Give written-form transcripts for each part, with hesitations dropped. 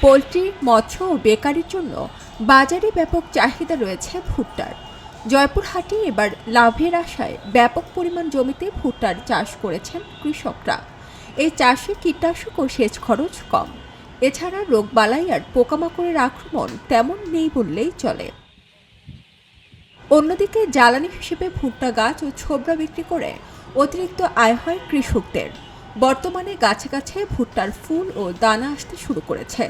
Poultry, মৎস্য ও বেকারির জন্য বাজারে ব্যাপক চাহিদা রয়েছে ভুট্টার। জয়পুরহাটে এবার লাভের আশায় ব্যাপক পরিমাণ জমিতে ভুট্টার চাষ করেছেন কৃষকরা। এই চাষে কীটনাশক ও সেচ খরচ কম। এছাড়া রোগবালাই আর পোকামাকড়ের আক্রমণ তেমন নেই বললেই চলে। অন্যদিকে জ্বালানি হিসেবে ভুট্টা গাছ ও ছোবড়া বিক্রি করে অতিরিক্ত আয় হয় কৃষকদের। বর্তমানে গাছে গাছে ভুট্টার ফুল ও দানা আসতে শুরু করেছে।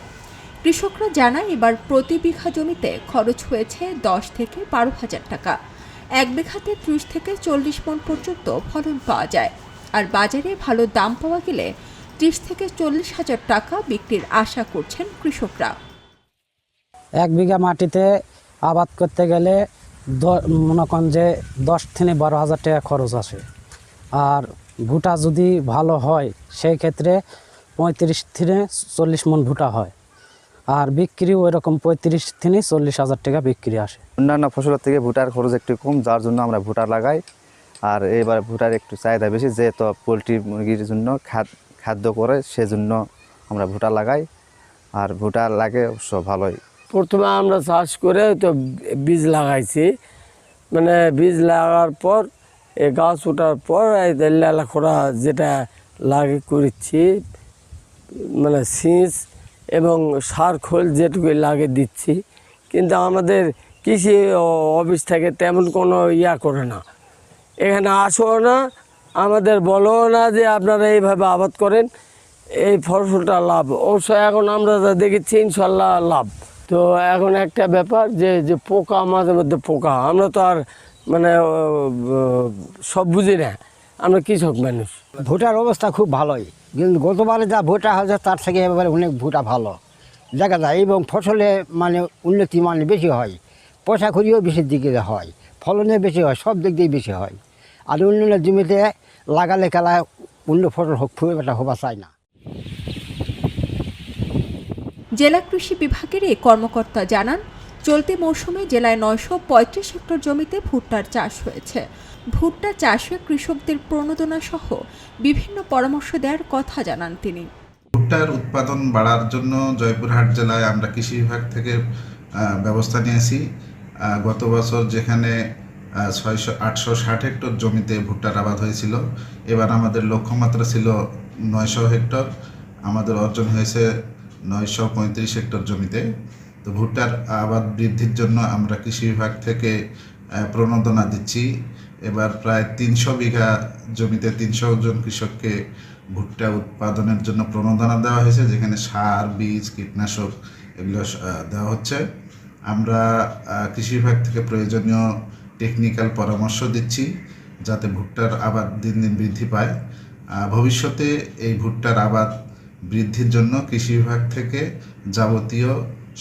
কৃষকরা জানায় এবার প্রতি বিঘা জমিতে খরচ হয়েছে 10 থেকে 12,000 টাকা। এক বিঘাতে 30 থেকে 40 মণ পর্যন্ত ফলন পাওয়া যায়। আর বাজারে ভালো দাম পাওয়া গেলে 30 থেকে 40,000 টাকা বিক্রির আশা করছেন কৃষকরা। এক বিঘা মাটিতে আবাদ করতে গেলে মনে করেন যে 10 থেকে 12,000 টাকা খরচ আসে। আর ভুট্টা যদি ভালো হয় সেই ক্ষেত্রে 35 থেকে 40 মণ ভুট্টা হয়। আর বিক্রি ওই রকম 35 থেকে 40,000 টাকা বিক্রি আসে। অন্যান্য ফসলের থেকে ভুট্টার খরচ একটু কম, যার জন্য আমরা ভুট্টা লাগাই। আর এবার ভুট্টার একটু চাহিদা বেশি, যেহেতু পোলট্রি মুরগির জন্য খাদ্য করে, সেজন্য আমরা ভুট্টা লাগাই। আর ভুট্টা লাগে অবশ্য ভালোই। প্রথমে আমরা চাষ করে তো বীজ লাগাইছি, মানে বীজ লাগার পর এই গাছ ওঠার পর লেলা খোড়া যেটা লাগে করেছি, মানে সিঁচ এবং সার খোল যেটুকু লাগে দিচ্ছি। কিন্তু আমাদের কৃষি অফিস থেকে তেমন কোনো করে না, এখানে আসেও না, আমাদের বলো না যে আপনারা এইভাবে আবাদ করেন, এই ফসলটা লাভ। অবশ্যই এখন আমরা যা দেখেছি ইনশাল্লাহ লাভ। তো এখন একটা ব্যাপার যে পোকা, মাঝে মধ্যে পোকা, আমরা তো আর মানে সব বুঝি না, আমরা কৃষক মানুষ। ভুট্টার অবস্থা খুব ভালোই, কিন্তু গতবারে যা ভুট্টা হয়েছে তার থেকে এবারে অনেক ভুট্টা ভালো দেখা যায়, এবং ফসলে মানে উন্নতি মানে বেশি হয়, পয়সা করিও বেশির দিকে হয়, ফলনে বেশি হয়, সব দিক দিয়ে বেশি হয়। আর অন্যান্য জমিতে লাগালে খেলা অন্য ফসল খুব একটা হবা চায় না। জেলা কৃষি বিভাগের এই কর্মকর্তা জানান, চলতি মৌসুমে জেলায় 935 হেক্টর জমিতে ভুট্টার চাষ হয়েছে। ভুট্টা চাষে কৃষকদের প্রণোদনা সহ বিভিন্ন পরামর্শ দেওয়ার কথা জানান তিনি। ভুট্টার উৎপাদন বাড়ার জন্য জয়পুরহাট জেলায় আমরা কৃষি বিভাগ থেকে ব্যবস্থা নিয়েছি। গত বছর যেখানে 860 হেক্টর জমিতে ভুট্টার আবাদ হয়েছিল, এবার আমাদের লক্ষ্যমাত্রা ছিল 900 হেক্টর, আমাদের অর্জন হয়েছে 935 হেক্টর জমিতে। তো ভুট্টার আবাদ বৃদ্ধির জন্য আমরা কৃষি বিভাগ থেকে প্রণোদনা দিচ্ছি। এবার প্রায় 300 বিঘা জমিতে 300 জন কৃষককে ভুট্টা উৎপাদনের জন্য প্রণোদনা দেওয়া হয়েছে, যেখানে সার, বীজ, কীটনাশক এগুলো দেওয়া হচ্ছে। আমরা কৃষি বিভাগ থেকে প্রয়োজনীয় টেকনিক্যাল পরামর্শ দিচ্ছি, যাতে ভুট্টার আবাদ দিন দিন বৃদ্ধি পায়। ভবিষ্যতে এই ভুট্টার আবাদ বৃদ্ধির জন্য কৃষি বিভাগ থেকে যাবতীয়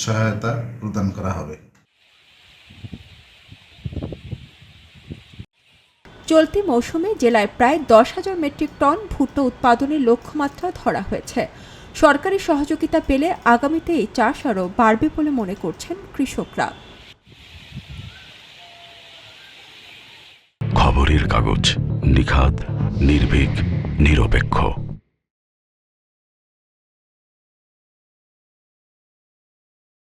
সহায়তা প্রদান করা হবে। চলতি মৌসুমে জেলায় প্রায় 10,000 মেট্রিক টন ভুট্টা উৎপাদনের লক্ষ্যমাত্রা ধরা হয়েছে। সরকারি সহযোগিতা পেলে আগামীতে এই চাষ আরও বাড়বে বলে মনে করছেন কৃষকরা। খবরের কাগজ, নিখাদ, নির্ভীক, নিরপেক্ষ।